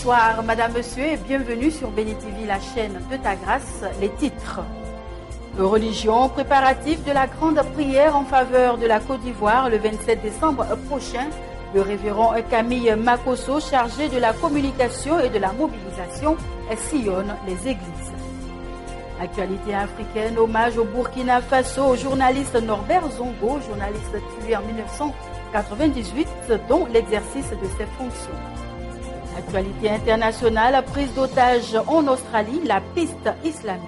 Bonsoir, madame, monsieur, et bienvenue sur Béni TV, la chaîne de ta grâce. Les titres. Religion, préparatif de la grande prière en faveur de la Côte d'Ivoire le 27 décembre prochain. Le révérend Camille Makosso, chargé de la communication et de la mobilisation, sillonne les églises. Actualité africaine, hommage au Burkina Faso au journaliste Norbert Zongo, journaliste tué en 1998, dont l'exercice de ses fonctions. Actualité internationale, prise d'otages en Australie, la piste islamique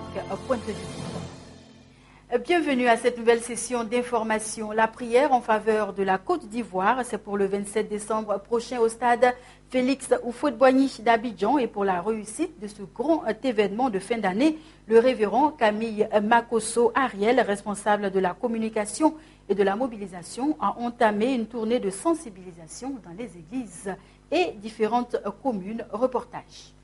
pointe du bout. Bienvenue à cette nouvelle session d'information. La prière en faveur de la Côte d'Ivoire, c'est pour le 27 décembre prochain au stade Félix Houphouët-Boigny d'Abidjan. Et pour la réussite de ce grand événement de fin d'année, le révérend Camille Makosso Ariel, responsable de la communication et de la mobilisation, a entamé une tournée de sensibilisation dans les églises et différentes communes. Reportage.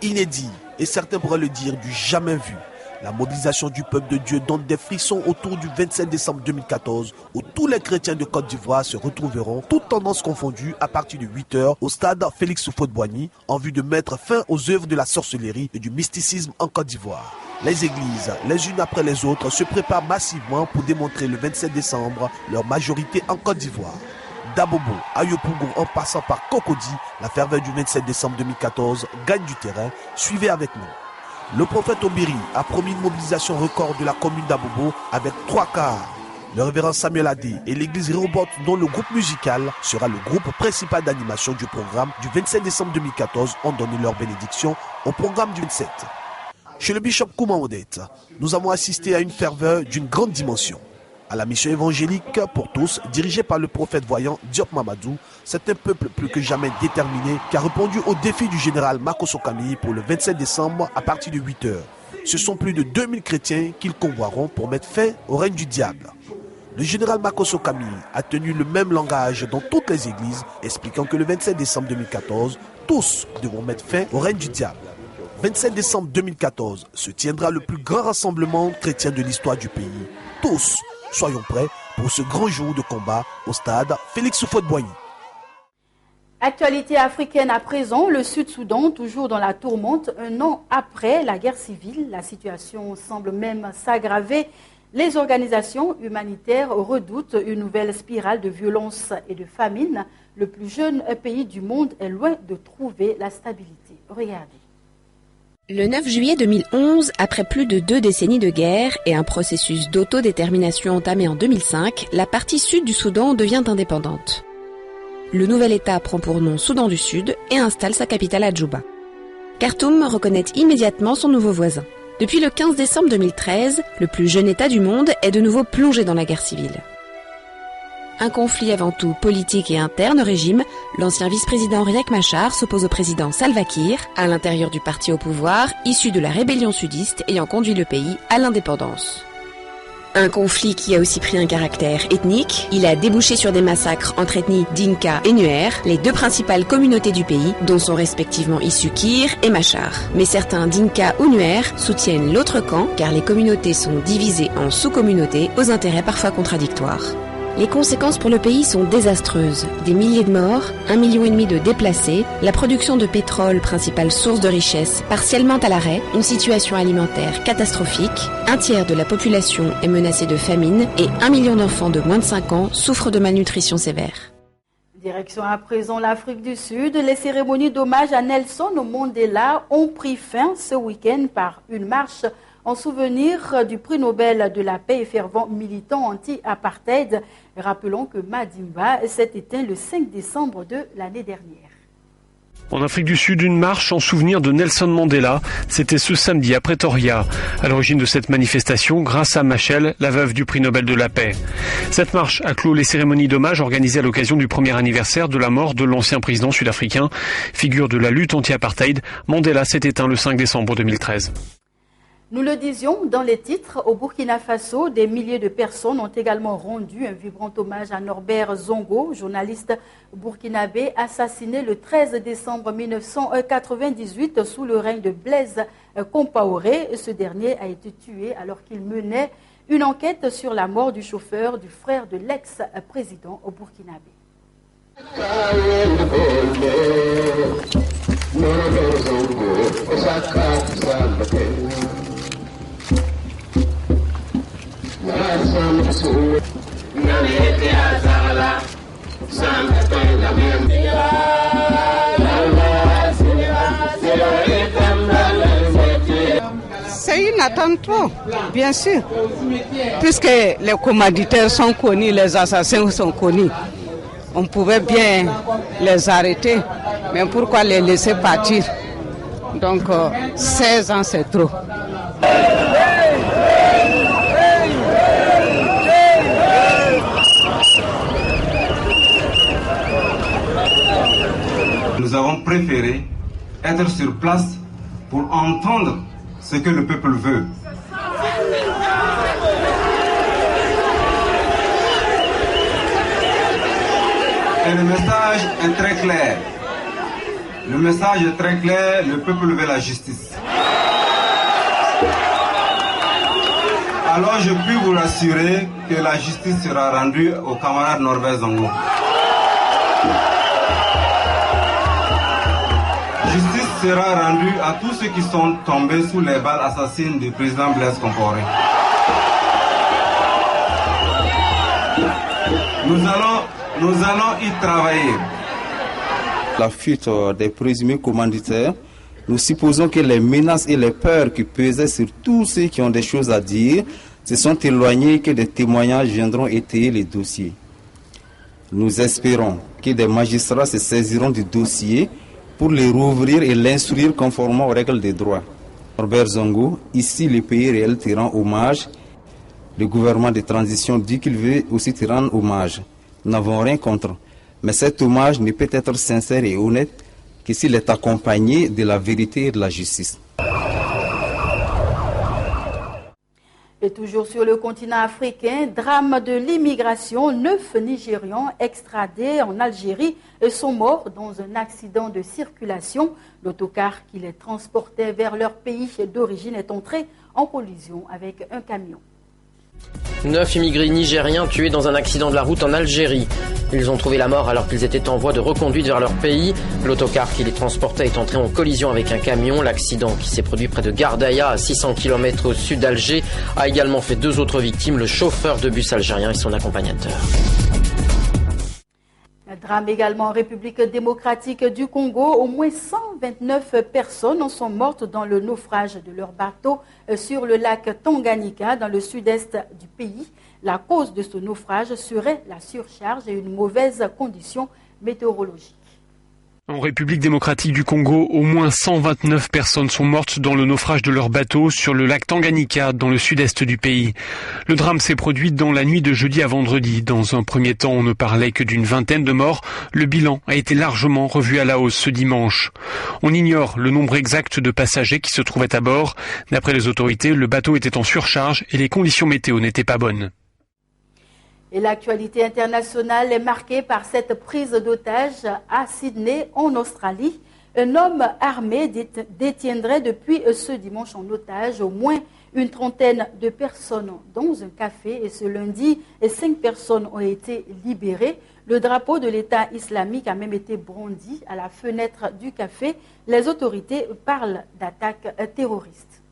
Inédit, et certains pourraient le dire du jamais vu. La mobilisation du peuple de Dieu donne des frissons autour du 27 décembre 2014, où tous les chrétiens de Côte d'Ivoire se retrouveront, toutes tendances confondues, à partir de 8h au stade Félix Houphouët-Boigny, en vue de mettre fin aux œuvres de la sorcellerie et du mysticisme en Côte d'Ivoire. Les églises, les unes après les autres, se préparent massivement pour démontrer le 27 décembre leur majorité en Côte d'Ivoire. D'Abobo à Yopougon en passant par Cocody, la ferveur du 27 décembre 2014 gagne du terrain. Suivez avec nous. Le prophète Obiri a promis une mobilisation record de la commune d'Abobo avec 3 quarts. Le révérend Samuel Adé et l'église Rehoboth, dont le groupe musical sera le groupe principal d'animation du programme du 27 décembre 2014, ont donné leur bénédiction au programme du 27. Chez le bishop Kouma Odette, nous avons assisté à une ferveur d'une grande dimension. À la mission évangélique pour tous, dirigée par le prophète voyant Diop Mamadou, c'est un peuple plus que jamais déterminé qui a répondu au défi du général Makosso Camille pour le 27 décembre à partir de 8h. Ce sont plus de 2000 chrétiens qu'ils convoieront pour mettre fin au règne du diable. Le général Makosso Camille a tenu le même langage dans toutes les églises, expliquant que le 27 décembre 2014, tous devront mettre fin au règne du diable. 27 décembre 2014 se tiendra le plus grand rassemblement chrétien de l'histoire du pays. Tous soyons prêts pour ce grand jour de combat au stade Félix Houphouët-Boigny. Actualité africaine à présent, le Sud-Soudan, toujours dans la tourmente, un an après la guerre civile. La situation semble même s'aggraver. Les organisations humanitaires redoutent une nouvelle spirale de violence et de famine. Le plus jeune pays du monde est loin de trouver la stabilité. Regardez. Le 9 juillet 2011, après plus de 2 décennies de guerre et un processus d'autodétermination entamé en 2005, la partie sud du Soudan devient indépendante. Le nouvel État prend pour nom Soudan du Sud et installe sa capitale à Djouba. Khartoum reconnaît immédiatement son nouveau voisin. Depuis le 15 décembre 2013, le plus jeune État du monde est de nouveau plongé dans la guerre civile. Un conflit avant tout politique et interne au régime, l'ancien vice-président Riek Machar s'oppose au président Salva Kiir, à l'intérieur du parti au pouvoir, issu de la rébellion sudiste ayant conduit le pays à l'indépendance. Un conflit qui a aussi pris un caractère ethnique. Il a débouché sur des massacres entre ethnies Dinka et Nuer, les deux principales communautés du pays, dont sont respectivement issus Kiir et Machar. Mais certains Dinka ou Nuer soutiennent l'autre camp, car les communautés sont divisées en sous-communautés aux intérêts parfois contradictoires. Les conséquences pour le pays sont désastreuses. Des milliers de morts, 1,5 million de déplacés, la production de pétrole, principale source de richesse, partiellement à l'arrêt, une situation alimentaire catastrophique, un tiers de la population est menacée de famine et 1 million d'enfants de moins de 5 ans souffrent de malnutrition sévère. Direction à présent l'Afrique du Sud. Les cérémonies d'hommage à Nelson Mandela ont pris fin ce week-end par une marche en souvenir du prix Nobel de la paix et fervent militant anti-apartheid. Rappelons que Madimba s'est éteint le 5 décembre de l'année dernière. En Afrique du Sud, une marche en souvenir de Nelson Mandela. C'était ce samedi à Pretoria. À l'origine de cette manifestation, Graça Machel, la veuve du prix Nobel de la paix. Cette marche a clos les cérémonies d'hommage organisées à l'occasion du premier anniversaire de la mort de l'ancien président sud-africain. Figure de la lutte anti-apartheid, Mandela s'est éteint le 5 décembre 2013. Nous le disions dans les titres, au Burkina Faso, des milliers de personnes ont également rendu un vibrant hommage à Norbert Zongo, journaliste burkinabé assassiné le 13 décembre 1998 sous le règne de Blaise Compaoré. Ce dernier a été tué alors qu'il menait une enquête sur la mort du chauffeur du frère de l'ex-président burkinabé. C'est une attente trop, bien sûr, puisque les commanditaires sont connus, les assassins sont connus. On pouvait bien les arrêter, mais pourquoi les laisser partir? Donc 16 ans c'est trop. Nous avons préféré être sur place pour entendre ce que le peuple veut. Et le message est très clair. Le message est très clair, le peuple veut la justice. Alors je puis vous rassurer que la justice sera rendue au camarade Norbert Zongo. Justice sera rendue à tous ceux qui sont tombés sous les balles assassines du président Blaise Compaoré. Nous allons y travailler. La fuite des présumés commanditaires, nous supposons que les menaces et les peurs qui pesaient sur tous ceux qui ont des choses à dire se sont éloignées et que des témoignages viendront étayer les dossiers. Nous espérons que des magistrats se saisiront du dossier pour les rouvrir et l'instruire conformément aux règles des droits. Norbert Zongo, ici le pays réel te rend hommage. Le gouvernement de transition dit qu'il veut aussi te rendre hommage. Nous n'avons rien contre. Mais cet hommage ne peut être sincère et honnête que s'il est accompagné de la vérité et de la justice. Et toujours sur le continent africain, drame de l'immigration, 9 Nigérians extradés en Algérie sont morts dans un accident de circulation. L'autocar qui les transportait vers leur pays d'origine est entré en collision avec un camion. 9 immigrés nigériens tués dans un accident de la route en Algérie. Ils ont trouvé la mort alors qu'ils étaient en voie de reconduite vers leur pays. L'autocar qui les transportait est entré en collision avec un camion. L'accident qui s'est produit près de Gardaïa, à 600 km au sud d'Alger, a également fait 2 autres victimes, le chauffeur de bus algérien et son accompagnateur. Drame également en République démocratique du Congo. Au moins 129 personnes sont mortes dans le naufrage de leur bateau sur le lac Tanganyika dans le sud-est du pays. La cause de ce naufrage serait la surcharge et une mauvaise condition météorologique. En République démocratique du Congo, au moins 129 personnes sont mortes dans le naufrage de leur bateau sur le lac Tanganyika, dans le sud-est du pays. Le drame s'est produit dans la nuit de jeudi à vendredi. Dans un premier temps, on ne parlait que d'une vingtaine de morts. Le bilan a été largement revu à la hausse ce dimanche. On ignore le nombre exact de passagers qui se trouvaient à bord. D'après les autorités, le bateau était en surcharge et les conditions météo n'étaient pas bonnes. Et l'actualité internationale est marquée par cette prise d'otage à Sydney, en Australie. Un homme armé détiendrait depuis ce dimanche en otage au moins une trentaine de personnes dans un café. Et ce lundi, 5 personnes ont été libérées. Le drapeau de l'État islamique a même été brandi à la fenêtre du café. Les autorités parlent d'attaques terroristes.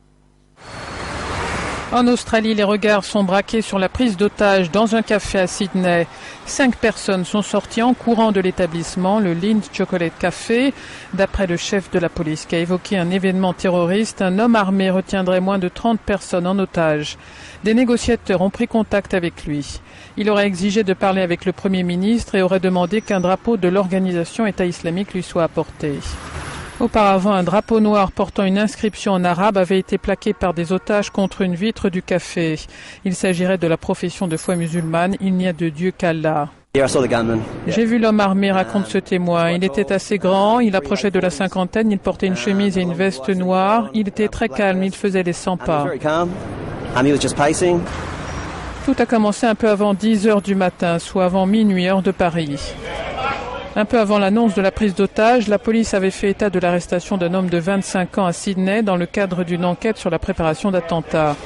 En Australie, les regards sont braqués sur la prise d'otage dans un café à Sydney. 5 personnes sont sorties en courant de l'établissement, le Lindt Chocolate Café. D'après le chef de la police qui a évoqué un événement terroriste, un homme armé retiendrait moins de 30 personnes en otage. Des négociateurs ont pris contact avec lui. Il aurait exigé de parler avec le Premier ministre et aurait demandé qu'un drapeau de l'organisation État islamique lui soit apporté. Auparavant, un drapeau noir portant une inscription en arabe avait été plaqué par des otages contre une vitre du café. Il s'agirait de la profession de foi musulmane, il n'y a de Dieu qu'Allah. J'ai vu l'homme armé, raconte ce témoin. Il était assez grand, il approchait de la cinquantaine, il portait une chemise et une veste noire. Il était très calme, il faisait les 100 pas. Tout a commencé un peu avant 10 heures du matin, soit avant minuit, heure de Paris. Un peu avant l'annonce de la prise d'otage, la police avait fait état de l'arrestation d'un homme de 25 ans à Sydney dans le cadre d'une enquête sur la préparation d'attentats.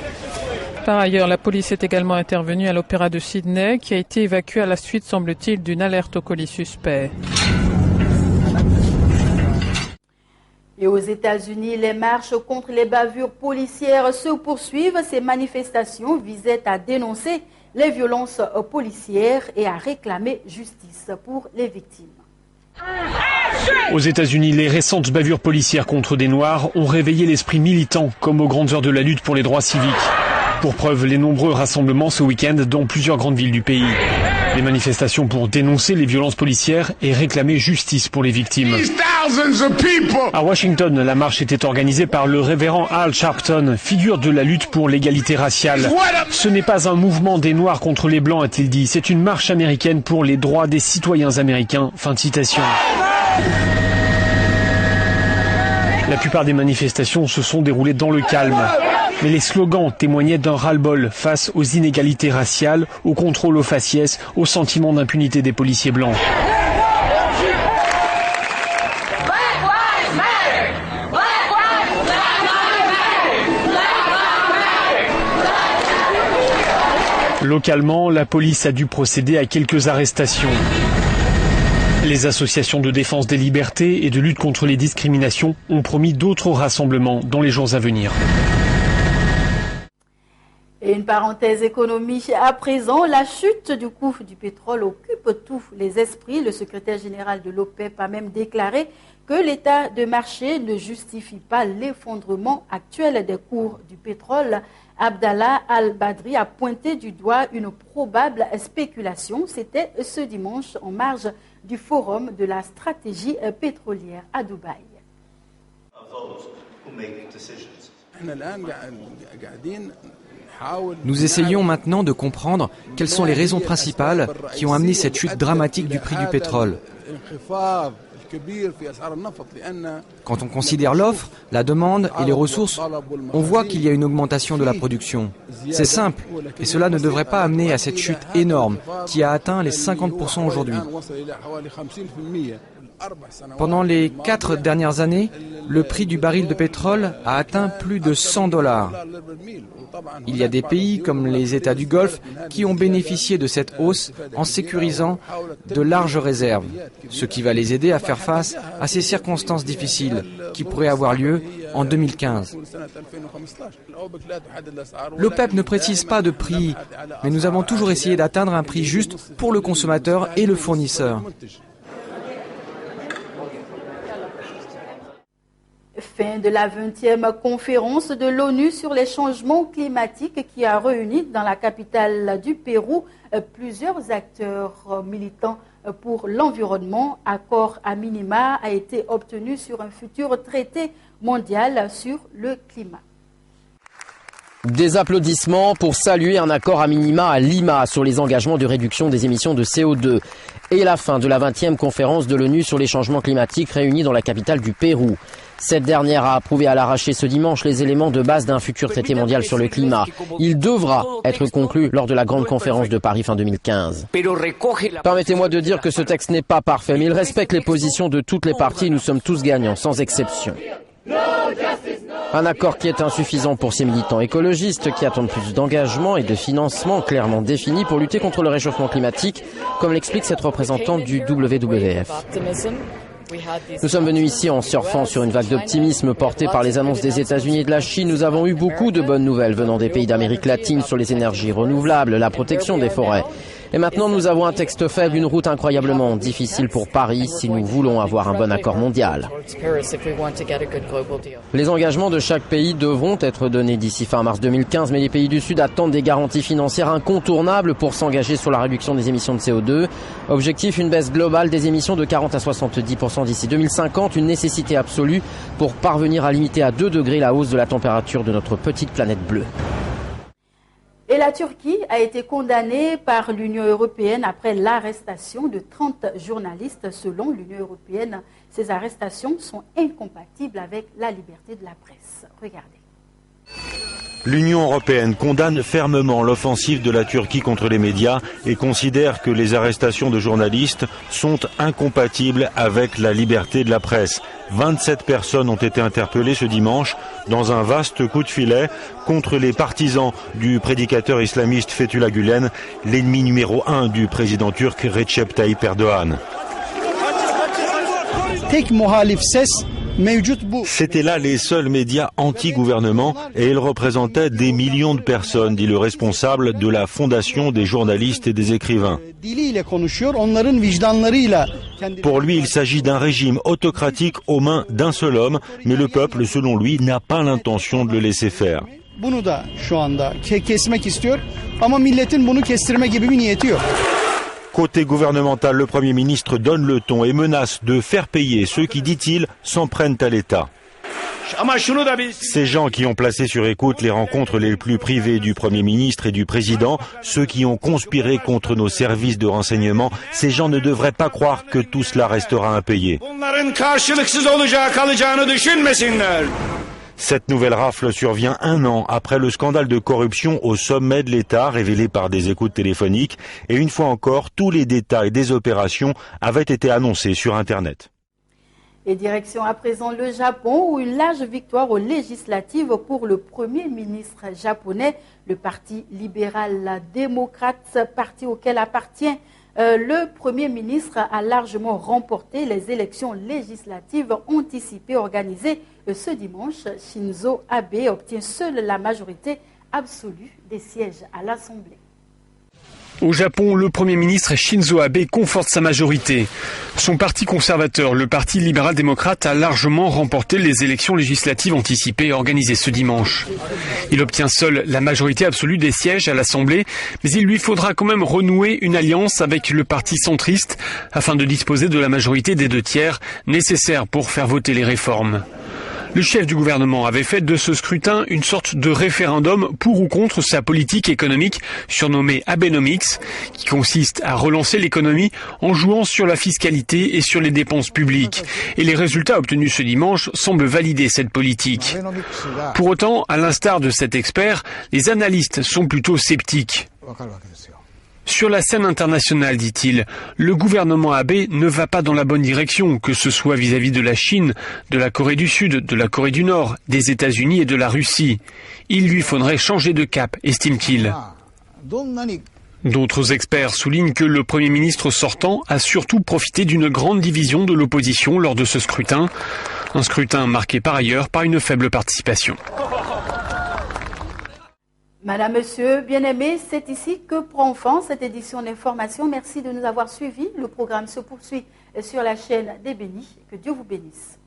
Par ailleurs, la police est également intervenue à l'Opéra de Sydney, qui a été évacué à la suite, semble-t-il, d'une alerte au colis suspect. Et aux États-Unis, les marches contre les bavures policières se poursuivent. Ces manifestations visaient à dénoncer les violences policières et à réclamer justice pour les victimes. Aux États-Unis, les récentes bavures policières contre des Noirs ont réveillé l'esprit militant, comme aux grandes heures de la lutte pour les droits civiques. Pour preuve, les nombreux rassemblements ce week-end dans plusieurs grandes villes du pays. Les manifestations pour dénoncer les violences policières et réclamer justice pour les victimes. À Washington, la marche était organisée par le révérend Al Sharpton, figure de la lutte pour l'égalité raciale. Ce n'est pas un mouvement des Noirs contre les Blancs, a-t-il dit. C'est une marche américaine pour les droits des citoyens américains. Fin de citation. La plupart des manifestations se sont déroulées dans le calme. Mais les slogans témoignaient d'un ras-le-bol face aux inégalités raciales, au contrôle aux faciès, au sentiment d'impunité des policiers blancs. Localement, la police a dû procéder à quelques arrestations. Les associations de défense des libertés et de lutte contre les discriminations ont promis d'autres rassemblements dans les jours à venir. Et une parenthèse économie à présent, la chute du coût du pétrole occupe tous les esprits. Le secrétaire général de l'OPEP a même déclaré que l'état de marché ne justifie pas l'effondrement actuel des cours du pétrole. Abdallah Al-Badri a pointé du doigt une probable spéculation. C'était ce dimanche en marge du forum de la stratégie pétrolière à Dubaï. Nous essayons maintenant de comprendre quelles sont les raisons principales qui ont amené cette chute dramatique du prix du pétrole. Quand on considère l'offre, la demande et les ressources, on voit qu'il y a une augmentation de la production. C'est simple, et cela ne devrait pas amener à cette chute énorme qui a atteint les 50% aujourd'hui. Pendant les 4 dernières années, le prix du baril de pétrole a atteint plus de $100. Il y a des pays comme les États du Golfe qui ont bénéficié de cette hausse en sécurisant de larges réserves, ce qui va les aider à faire face à ces circonstances difficiles qui pourraient avoir lieu en 2015. L'OPEP ne précise pas de prix, mais nous avons toujours essayé d'atteindre un prix juste pour le consommateur et le fournisseur. Fin de la 20e conférence de l'ONU sur les changements climatiques qui a réuni dans la capitale du Pérou plusieurs acteurs militants pour l'environnement. Accord à minima a été obtenu sur un futur traité mondial sur le climat. Des applaudissements pour saluer un accord à minima à Lima sur les engagements de réduction des émissions de CO2 et la fin de la 20e conférence de l'ONU sur les changements climatiques réunie dans la capitale du Pérou. Cette dernière a approuvé à l'arraché ce dimanche les éléments de base d'un futur traité mondial sur le climat. Il devra être conclu lors de la grande conférence de Paris fin 2015. Permettez-moi de dire que ce texte n'est pas parfait, mais il respecte les positions de toutes les parties et nous sommes tous gagnants, sans exception. Un accord qui est insuffisant pour ces militants écologistes qui attendent plus d'engagement et de financement clairement définis pour lutter contre le réchauffement climatique, comme l'explique cette représentante du WWF. Nous sommes venus ici en surfant sur une vague d'optimisme portée par les annonces des États-Unis et de la Chine. Nous avons eu beaucoup de bonnes nouvelles venant des pays d'Amérique latine sur les énergies renouvelables, la protection des forêts. Et maintenant, nous avons un texte faible, une route incroyablement difficile pour Paris si nous voulons avoir un bon accord mondial. Les engagements de chaque pays devront être donnés d'ici fin mars 2015, mais les pays du Sud attendent des garanties financières incontournables pour s'engager sur la réduction des émissions de CO2. Objectif, une baisse globale des émissions de 40 à 70% d'ici 2050, une nécessité absolue pour parvenir à limiter à 2 degrés la hausse de la température de notre petite planète bleue. Et la Turquie a été condamnée par l'Union européenne après l'arrestation de 30 journalistes. Selon l'Union européenne, ces arrestations sont incompatibles avec la liberté de la presse. Regardez. L'Union européenne condamne fermement l'offensive de la Turquie contre les médias et considère que les arrestations de journalistes sont incompatibles avec la liberté de la presse. 27 personnes ont été interpellées ce dimanche dans un vaste coup de filet contre les partisans du prédicateur islamiste Fethullah Gülen, l'ennemi numéro 1 du président turc Recep Tayyip Erdoğan. C'étaient là les seuls médias anti-gouvernement et ils représentaient des millions de personnes, dit le responsable de la Fondation des journalistes et des écrivains. Pour lui, il s'agit d'un régime autocratique aux mains d'un seul homme, mais le peuple, selon lui, n'a pas l'intention de le laisser faire. Côté gouvernemental, le Premier ministre donne le ton et menace de faire payer ceux qui, dit-il, s'en prennent à l'État. Ces gens qui ont placé sur écoute les rencontres les plus privées du Premier ministre et du Président, ceux qui ont conspiré contre nos services de renseignement, ces gens ne devraient pas croire que tout cela restera impayé. Cette nouvelle rafle survient un an après le scandale de corruption au sommet de l'État révélé par des écoutes téléphoniques et une fois encore, tous les détails des opérations avaient été annoncés sur Internet. Et direction à présent le Japon où une large victoire aux législatives pour le Premier ministre japonais, le Parti libéral-démocrate, parti auquel appartient le Premier ministre, a largement remporté les élections législatives anticipées organisées ce dimanche. Shinzo Abe obtient seul la majorité absolue des sièges à l'Assemblée. Au Japon, le Premier ministre Shinzo Abe conforte sa majorité. Son parti conservateur, le Parti libéral-démocrate, a largement remporté les élections législatives anticipées organisées ce dimanche. Il obtient seul la majorité absolue des sièges à l'Assemblée, mais il lui faudra quand même renouer une alliance avec le parti centriste afin de disposer de la majorité des 2/3 nécessaires pour faire voter les réformes. Le chef du gouvernement avait fait de ce scrutin une sorte de référendum pour ou contre sa politique économique surnommée Abenomics, qui consiste à relancer l'économie en jouant sur la fiscalité et sur les dépenses publiques. Et les résultats obtenus ce dimanche semblent valider cette politique. Pour autant, à l'instar de cet expert, les analystes sont plutôt sceptiques. Sur la scène internationale, dit-il, le gouvernement Abe ne va pas dans la bonne direction, que ce soit vis-à-vis de la Chine, de la Corée du Sud, de la Corée du Nord, des États-Unis et de la Russie. Il lui faudrait changer de cap, estime-t-il. D'autres experts soulignent que le Premier ministre sortant a surtout profité d'une grande division de l'opposition lors de ce scrutin. Un scrutin marqué par ailleurs par une faible participation. Madame, Monsieur, bien-aimés, c'est ici que prend fin cette édition d'information. Merci de nous avoir suivis. Le programme se poursuit sur la chaîne des Bénis. Que Dieu vous bénisse.